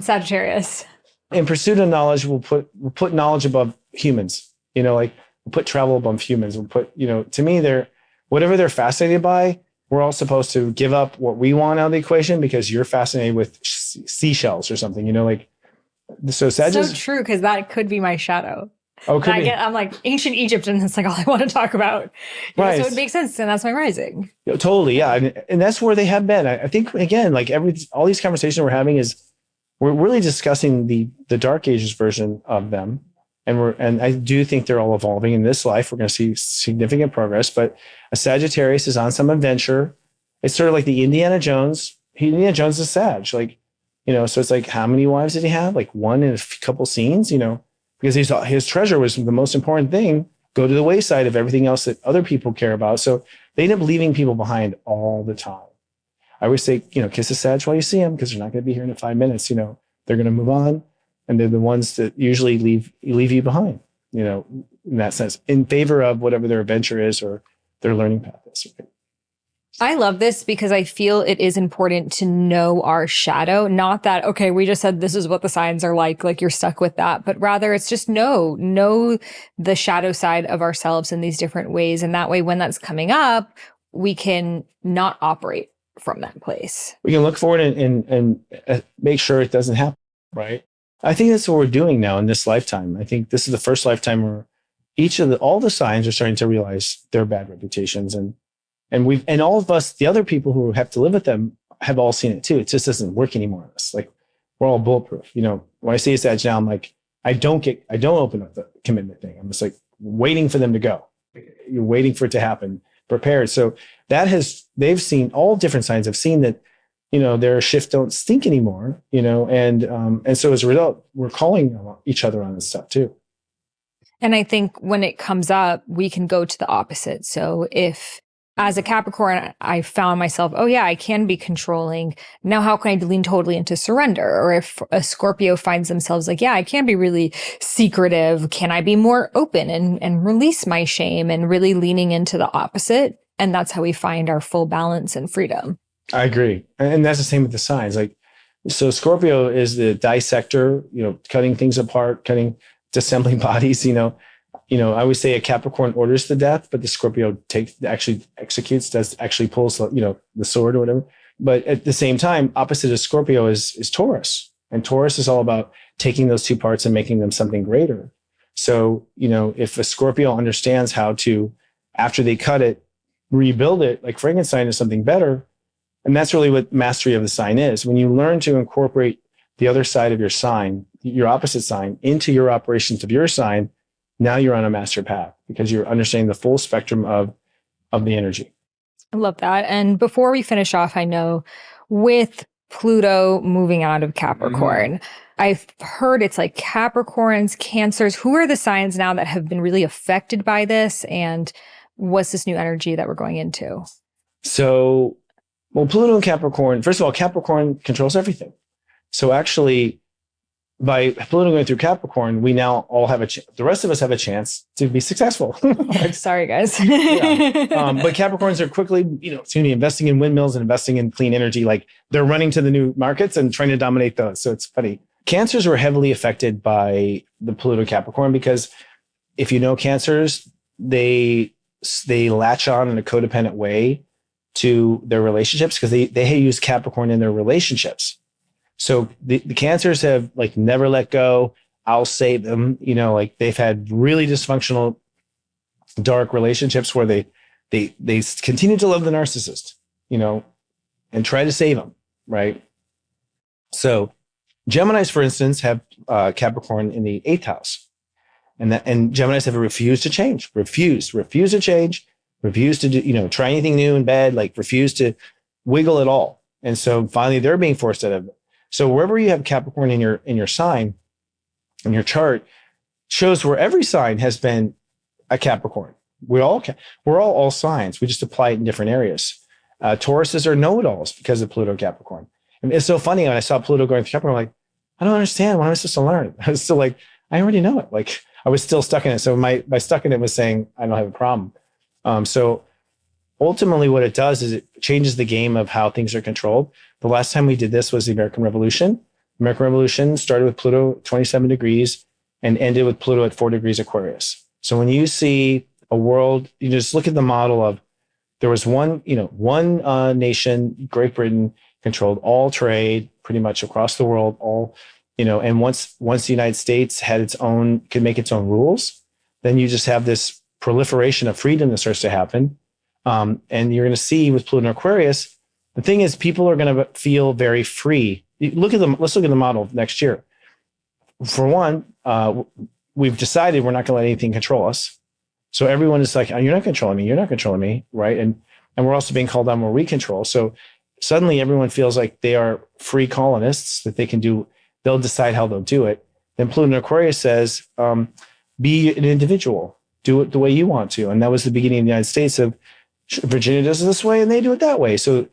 Sagittarius. In pursuit of knowledge, we'll put knowledge above humans, we'll put travel above humans. We'll put, to me, whatever they're fascinated by, we're all supposed to give up what we want out of the equation because you're fascinated with seashells or something, like, so So true, because that could be my shadow. Oh, could be. I'm like ancient Egypt, and it's like all I want to talk about. Right. So it makes sense, and that's my rising. Totally, yeah, and that's where they have been. I think again, like all these conversations we're having is we're really discussing the Dark Ages version of them, and I do think they're all evolving in this life. We're going to see significant progress, but a Sagittarius is on some adventure. It's sort of like the Indiana Jones. Indiana Jones is Sag, like, so it's like, how many wives did he have? Like one in a couple scenes, because his treasure was the most important thing, go to the wayside of everything else that other people care about. So they end up leaving people behind all the time. I always say, kiss a Sag while you see them, because they're not going to be here in 5 minutes. They're going to move on. And they're the ones that usually leave you behind, in that sense, in favor of whatever their adventure is or their learning path is. Right? I love this because I feel it is important to know our shadow. Not that, okay, we just said this is what the signs are like you're stuck with that, but rather it's just know the shadow side of ourselves in these different ways. And that way, when that's coming up, we can not operate from that place. We can look forward and make sure it doesn't happen, right? I think that's what we're doing now in this lifetime. I think this is the first lifetime where all the signs are starting to realize their bad reputations, and all of us, the other people who have to live with them, have all seen it too. It just doesn't work anymore on us. Like, we're all bulletproof. When I see a Sag now, I'm like, I don't open up the commitment thing. I'm just like waiting for them to go. You're waiting for it to happen, prepared. So they've seen, all different signs have seen that, their shift don't stink anymore, and so as a result, we're calling each other on this stuff too. And I think when it comes up, we can go to the opposite. So if, as a Capricorn, I found myself, oh yeah, I can be controlling. Now, how can I lean totally into surrender? Or if a Scorpio finds themselves like, yeah, I can be really secretive. Can I be more open and release my shame, and really leaning into the opposite? And that's how we find our full balance and freedom. I agree. And that's the same with the signs. Like, so Scorpio is the dissector, cutting things apart, disassembling bodies, I always say a Capricorn orders the death, but the Scorpio actually executes, pulls, the sword or whatever. But at the same time, opposite of Scorpio is Taurus. And Taurus is all about taking those two parts and making them something greater. So, if a Scorpio understands how to, after they cut it, rebuild it, like Frankenstein, is something better. And that's really what mastery of the sign is. When you learn to incorporate the other side of your sign, your opposite sign, into your operations of your sign, now you're on a master path because you're understanding the full spectrum of the energy. I love that. And before we finish off, I know with Pluto moving out of Capricorn, I've heard it's like Capricorns, Cancers. Who are the signs now that have been really affected by this? And what's this new energy that we're going into? So, Pluto and Capricorn, first of all, Capricorn controls everything. So actually, by Pluto going through Capricorn, we now all have the rest of us have a chance to be successful. Sorry, guys. But Capricorns are quickly, it's going to be investing in windmills and investing in clean energy. Like, they're running to the new markets and trying to dominate those. So it's funny. Cancers were heavily affected by the Pluto Capricorn because if you know Cancers, they latch on in a codependent way to their relationships because they use Capricorn in their relationships. So the Cancers have like never let go. I'll save them. They've had really dysfunctional, dark relationships where they continue to love the narcissist, and try to save them, right? So Geminis, for instance, have Capricorn in the 8th house, and Geminis have refused to change, refused to change, refused to do, try anything new in bed, like refuse to wiggle at all. And so finally, they're being forced out of it. So wherever you have Capricorn in your sign, in your chart, shows where every sign has been a Capricorn. We're all signs. We just apply it in different areas. Tauruses are know-it-alls because of Pluto Capricorn. And it's so funny when I saw Pluto going through Capricorn, I'm like, I don't understand. What am I supposed to learn? I was still like, I already know it. Like, I was still stuck in it. So my stuck in it was saying, I don't have a problem. So ultimately what it does is it changes the game of how things are controlled. The last time we did this was the American Revolution. The American Revolution started with Pluto at 27 degrees and ended with Pluto at 4 degrees Aquarius. So when you see a world, you just look at the model of there was one nation, Great Britain, controlled all trade pretty much across the world, and once the United States could make its own rules, then you just have this proliferation of freedom that starts to happen. And you're going to see with Pluto and Aquarius, the thing is, people are going to feel very free. Let's look at the model next year. For one, we've decided we're not going to let anything control us. So everyone is like, oh, you're not controlling me. You're not controlling me. Right. And we're also being called on where we control. So suddenly everyone feels like they are free colonists, that they'll decide how they'll do it. Then Pluto and Aquarius says, be an individual, do it the way you want to. And that was the beginning of the United States of Virginia does it this way and they do it that way. So,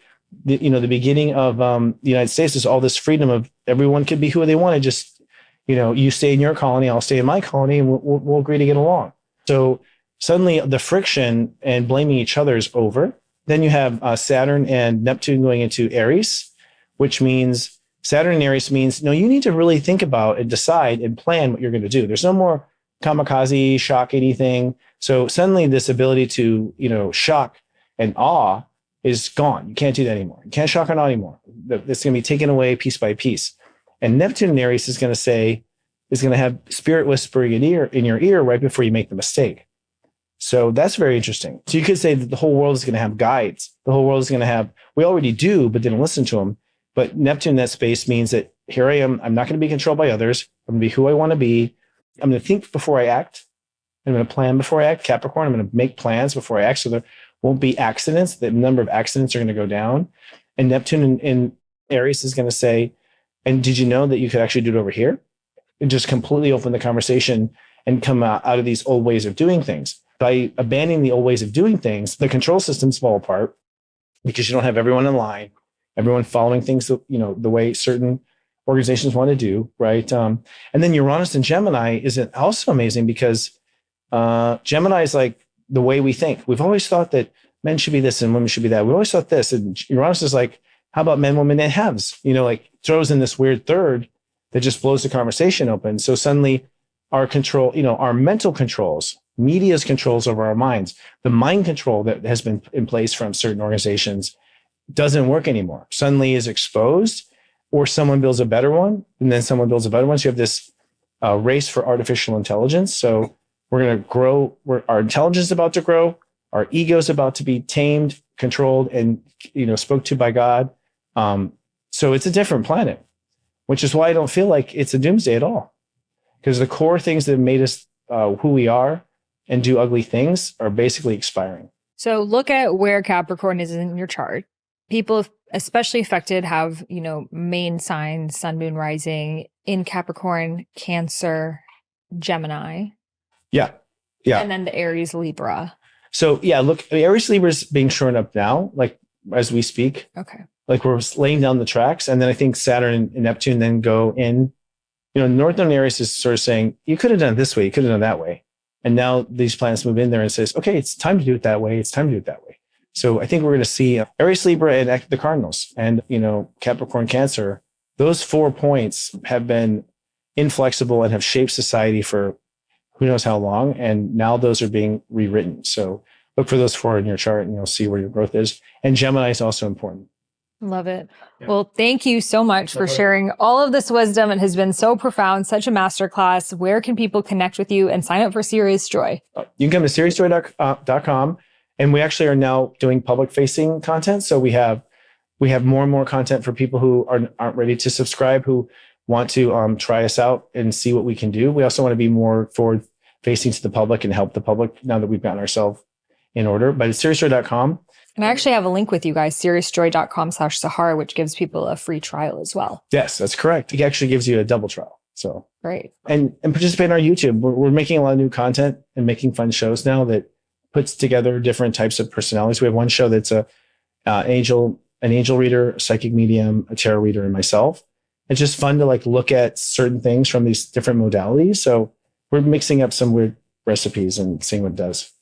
the beginning of the United States is all this freedom of everyone could be who they want to just, you stay in your colony, I'll stay in my colony, and we'll agree to get along. So suddenly the friction and blaming each other is over. Then you have Saturn and Neptune going into Aries, which means Saturn and Aries means, no, you need to really think about and decide and plan what you're going to do. There's no more kamikaze, shock anything. So suddenly this ability to, shock and awe is gone. You can't do that anymore. You can't shock and awe anymore. It's going to be taken away piece by piece. And Neptune in Aries is going to have spirit whispering in your ear right before you make the mistake. So that's very interesting. So you could say that the whole world is going to have guides. The whole world is going to have, we already do, but didn't listen to them. But Neptune in that space means that here I am. I'm not going to be controlled by others. I'm going to be who I want to be. I'm going to think before I act. I'm going to plan before I act. Capricorn, I'm going to make plans before I act. So there won't be accidents. The number of accidents are going to go down. And Neptune in Aries is going to say, and did you know that you could actually do it over here? And just completely open the conversation and come out of these old ways of doing things. By abandoning the old ways of doing things, the control systems fall apart because you don't have everyone in line, everyone following things, the way certain organizations want to do, right? And then Uranus and Gemini is also amazing because Gemini is like the way we think. We've always thought that men should be this and women should be that. We always thought this. And Uranus is like, how about men, women, and halves? Throws in this weird third that just blows the conversation open. So suddenly our control, our mental controls, media's controls over our minds, the mind control that has been in place from certain organizations doesn't work anymore. Suddenly is exposed, or someone builds a better one, and then someone builds a better one. So you have this race for artificial intelligence. So we're going to grow. Our intelligence is about to grow. Our ego is about to be tamed, controlled, and spoke to by God. So it's a different planet, which is why I don't feel like it's a doomsday at all, because the core things that have made us who we are and do ugly things are basically expiring. So look at where Capricorn is in your chart. People especially affected have, main signs, sun, moon, rising in Capricorn, Cancer, Gemini. Yeah. And then the Aries, Libra. So look, Aries, Libra is being shored up now, like as we speak. Okay. Like we're laying down the tracks. And then I think Saturn and Neptune then go in. Northern Aries is sort of saying, you could have done it this way, you could have done it that way. And now these planets move in there and says, okay, it's time to do it that way. It's time to do it that way. So I think we're going to see Aries, Libra, and the Cardinals, and Capricorn, Cancer. Those 4 points have been inflexible and have shaped society for who knows how long. And now those are being rewritten. So look for those 4 in your chart, and you'll see where your growth is. And Gemini is also important. Love it. Yeah. Well, thank you so much for sharing all of this wisdom. It has been so profound, such a masterclass. Where can people connect with you and sign up for Serious Joy? You can come to seriousjoy.com. And we actually are now doing public facing content. So we have more and more content for people who aren't ready to subscribe, who want to try us out and see what we can do. We also want to be more forward facing to the public and help the public now that we've gotten ourselves in order. But it's seriousjoy.com. And I actually have a link with you guys, seriousjoy.com/Sahara, which gives people a free trial as well. Yes, that's correct. It actually gives you a double trial. So great. And participate in our YouTube. We're making a lot of new content and making fun shows now that puts together different types of personalities. We have one show that's an angel reader, a psychic medium, a tarot reader, and myself. It's just fun to look at certain things from these different modalities. So we're mixing up some weird recipes and seeing what it does.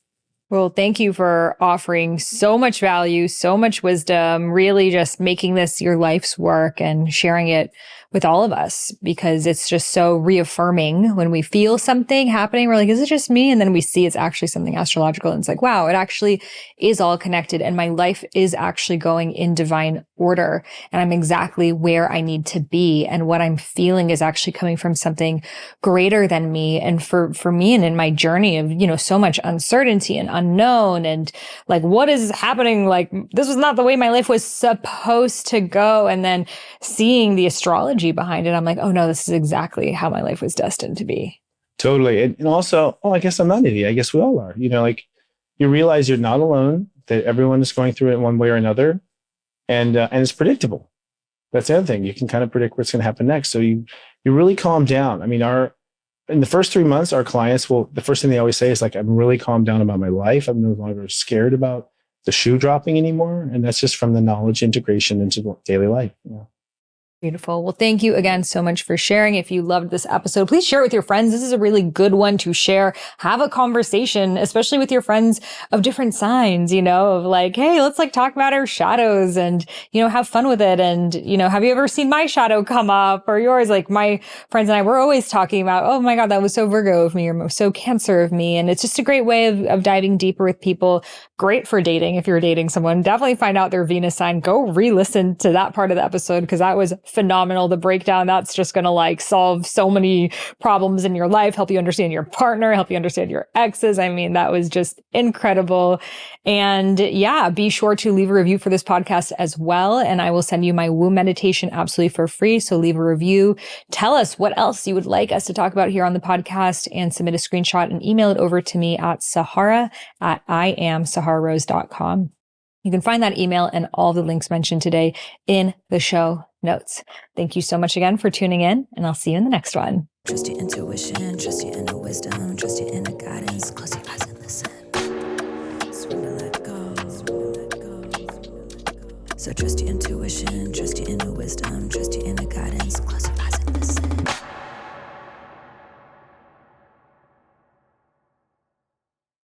Well, thank you for offering so much value, so much wisdom, really just making this your life's work and sharing it with all of us, because it's just so reaffirming when we feel something happening. We're like, is it just me? And then we see it's actually something astrological. And it's like, wow, it actually is all connected. And my life is actually going in divine order. And I'm exactly where I need to be. And what I'm feeling is actually coming from something greater than me. And for me and in my journey of, you know, so much uncertainty and unknown and like, what is happening? Like, this was not the way my life was supposed to go. And then seeing the astrology behind it, I'm like, oh no, this is exactly how my life was destined to be. Totally. And also, I guess I'm not an idiot. I guess we all are. You know, like you realize you're not alone, that everyone is going through it in one way or another. And it's predictable. That's the other thing. You can kind of predict what's going to happen next. So you really calm down. I mean, in the first 3 months, our clients the first thing they always say is like, I'm really calmed down about my life. I'm no longer scared about the shoe dropping anymore. And that's just from the knowledge integration into daily life. Yeah. Beautiful. Well, thank you again so much for sharing. If you loved this episode, please share it with your friends. This is a really good one to share. Have a conversation, especially with your friends of different signs, you know, of like, hey, let's like talk about our shadows and, you know, have fun with it. And, you know, have you ever seen my shadow come up or yours? Like my friends and I were always talking about, oh my God, that was so Virgo of me or so Cancer of me. And it's just a great way of diving deeper with people. Great for dating. If you're dating someone, definitely find out their Venus sign. Go re-listen to that part of the episode because that was phenomenal. The breakdown, that's just going to like solve so many problems in your life, help you understand your partner, help you understand your exes. I mean, that was just incredible. And yeah, be sure to leave a review for this podcast as well. And I will send you my womb meditation absolutely for free. So leave a review. Tell us what else you would like us to talk about here on the podcast and submit a screenshot and email it over to me at sahara@iamsahararose.com. You can find that email and all the links mentioned today in the show notes. Thank you so much again for tuning in, and I'll see you in the next one. Trust your intuition, trust your inner wisdom, trust your inner guidance. Close your eyes and listen. Surrender, let go. So trust your intuition, trust your inner wisdom, trust your inner guidance. Close your